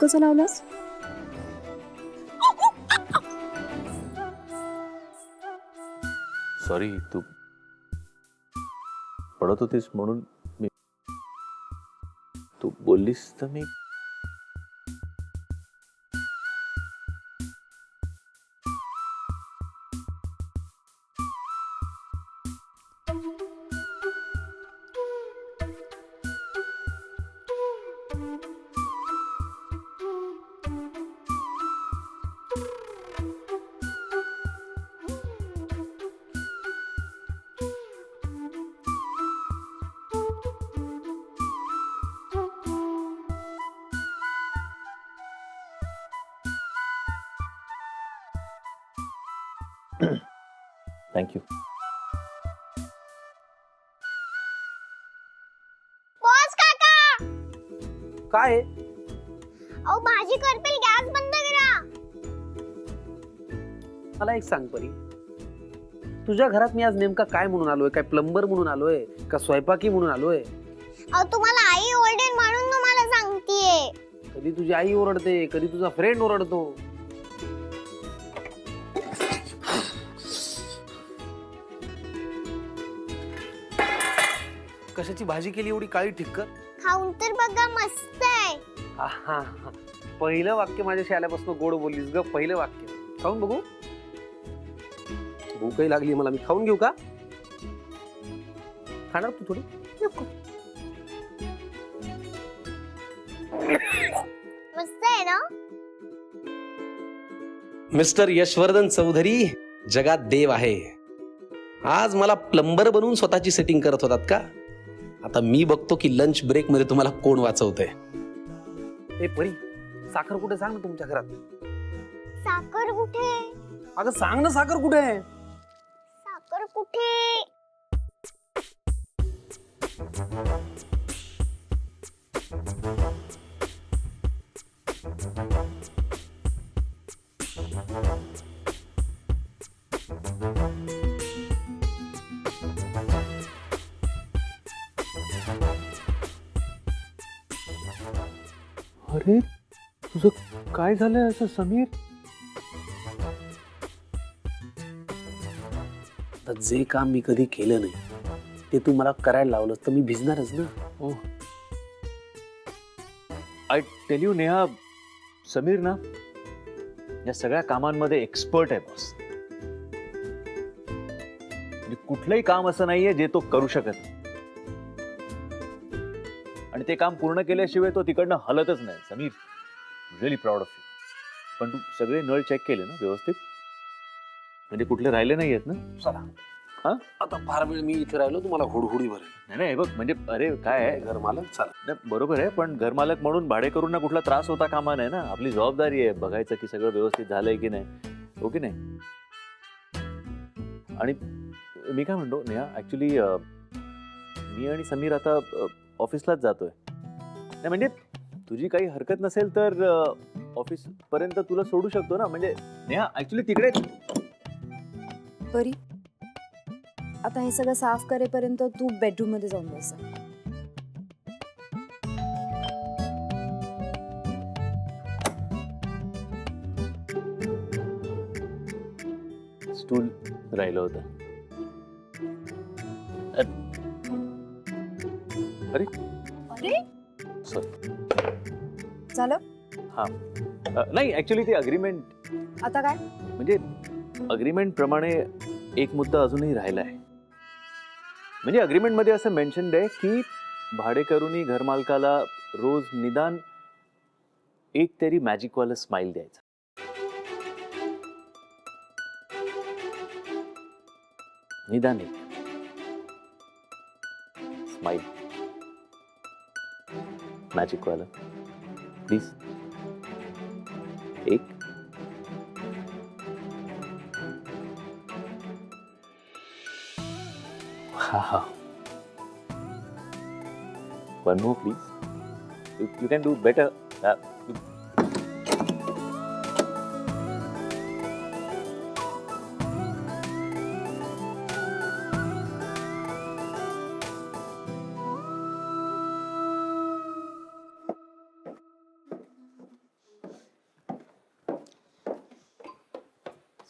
कसं लावलंस? सॉरी, तू पडत होतीस म्हणून मी, तू बोललीस तर मी. थँक्यू. बॉस काका, काय अहो भाजी करपेल, गॅस बंद करा. मला एक सांग परी, तुझ्या घरात मी आज नेमका काय म्हणून आलोय? काय प्लंबर म्हणून आलोय का स्वयंपाकी म्हणून आलोय? अहो तुम्हाला आई ओरडेल म्हणून तुम्हाला सांगतेय. कधी तुझी आई ओरडते, कधी तुझा फ्रेंड ओरडतो. कशाची भाजी केली एवढी काळी ठिक्कर? खाऊन तर बघा, मस्त आहे. आहा, पहिलं वाक्य माझ्याशी आल्यापासून गोड बोललीस ग. पहिलं वाक्य खाऊन बघू. भूकही लागली मला, मी खाऊन घेऊ का? खाणार तू थोडी? नको. मस्त आहे ना? मिस्टर यशवर्धन चौधरी जगात देव आहे. आज मला प्लंबर बनवून स्वतःची सेटिंग करत होतात का? आता मी बघतो की लंच ब्रेक मध्ये तुम्हाला कोण वाचवतंय. ए परी, साखर कुठे सांग ना तुमच्या घरात. साखर कुठे? अगं सांग ना, साखर कुठे आहे? साखर कुठे? अरे तुझं काय झालंय असं समीर? तर जे काम मी कधी केलं नाही ते तू मला करायला लावलं तर मी भिजणारच ना. Oh, I tell you Neha, Sameer ना या सगळ्या कामांमध्ये एक्सपर्ट आहे बॉस. म्हणजे कुठलंही काम असं नाहीये जे तो करू शकत नाही. आणि ते काम पूर्ण केल्याशिवाय तो तिकडनं हलतच नाही. Sameer, really proud of you. पण तू सगळे नळ चेक केले ना व्यवस्थित? म्हणजे कुठले राहिले नाही आहेत ना? चला हा? आता फार वेळ मी इथे राहिलो, तुम्हाला हुडहुडी भरेल. नाही नाही, बघ म्हणजे अरे काय आहे, घर मालक चला. नाही, बरोबर आहे, पण घरमालक म्हणून भाडेकरूंना कुठला त्रास होता कामा नाही ना. आपली जबाबदारी आहे बघायचं की सगळं व्यवस्थित झालंय की नाही. हो की नाही? आणि मी काय म्हणतो नेहा, ऍक्च्युली मी आणि समीर आता ऑफिसलाच जातोय. नाही म्हणजे तुझी काही हरकत नसेल तर ऑफिस पर्यंत तुला सोडू शकतो ना. म्हणजे नेहा ऍक्च्युली तिकडे परी, आता हे सगळं साफ करेपर्यंत तू बेडरूम मध्ये जाऊन बस. स्टूल राहिलं होतं. अरे अरे सॉरी. झालं? नाही ऍक्च्युली ते अग्रीमेंट, आता काय? म्हणजे अग्रीमेंट प्रमाणे एक मुद्दा अजूनही राहिला आहे. म्हणजे अग्रीमेंट मध्ये असं मेन्शन्ड आहे की भाडेकरूंनी घरमालकाला रोज निदान एक तरी मॅजिक वाला स्माइल द्यायचा. निदान एक स्माइल, मॅजिक वाला प्लीज. एक ha. One more, please. You can do better.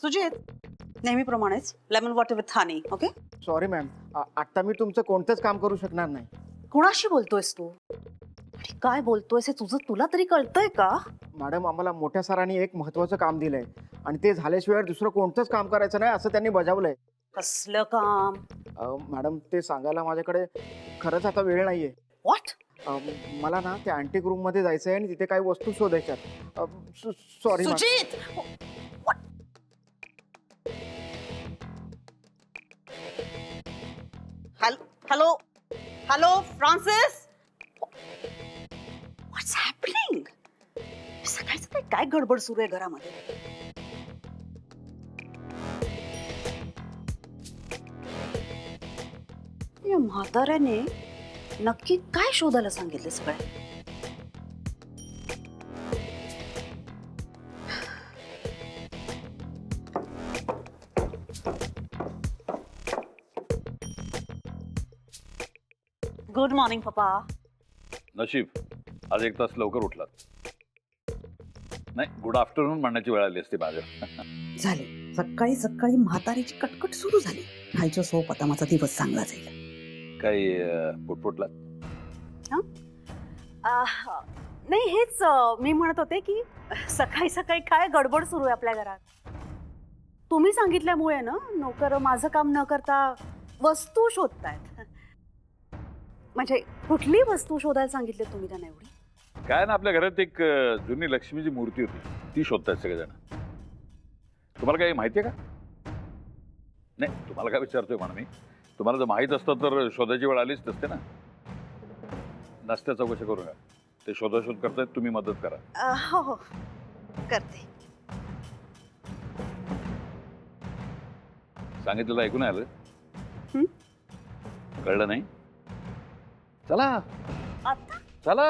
Sujit नेहमीप्रमाणेच lemon water with honey. Okay. Sorry ma'am, आत्ता मी तुमचं कोणतंच काम करू शकणार नाही. कुणाशी बोलतोयस तू? आणि काय बोलतोयस हे तुझं तुला तरी कळतंय का? मॅडम, आम्हाला मोठ्या सरांनी एक महत्वाचं काम दिलंय आणि ते झाल्याशिवाय दुसरं कोणतंच काम करायचं नाही असं त्यांनी बजावलंय. कसलं काम? मॅडम, ते सांगायला माझ्याकडे खरंच आता वेळ नाहीये. व्हॉट? मला ना त्या अँटिक रूम मध्ये जायचंय आणि तिथे काही वस्तू शोधायच्यात. Sorry madam. Sujit. Hello hello Francis. What's happening? सकाळचं काय काय गडबड सुरू आहे घरामध्ये? या म्हाताऱ्याने नक्की काय शोधायला सांगितले सगळे? गुड मॉर्निंग पप्पा. नशीब आज एक तास लवकर उठलात. नाही, गुड आफ्टरनून म्हणण्याची वेळ आली असती माझ्या. झाले सकाळी सकाळी म्हातारीची कटकट सुरू झाली. खायचं सोप, आता माझा दिवस चांगला जाईल. काही पुटपुटला? नाही हेच मी म्हणत होते की सकाळी सकाळी काय गडबड सुरू आहे आपल्या घरात. तुम्ही सांगितल्यामुळे ना नोकर माझं काम न करता वस्तू शोधतायत. म्हणजे कुठली वस्तू शोधायला सांगितली तुम्ही त्यांना एवढी? काय ना, आपल्या घरात एक जुनी लक्ष्मीची मूर्ती होती, ती शोधतायत सगळेजण. तुम्हाला काही माहिती आहे का? नाही, तुम्हाला काय विचारतोय म्हणा मी. तुम्हाला जर माहीत असतं तर शोधायची वेळ आलीच नसते ना. नसत्या चौकशी करू नका. ते शोधाशोध करतायत, तुम्ही मदत करा. हो हो करते. सांगितलेलं ऐकून आलं? हं? कळलं नाही? चला आता चला.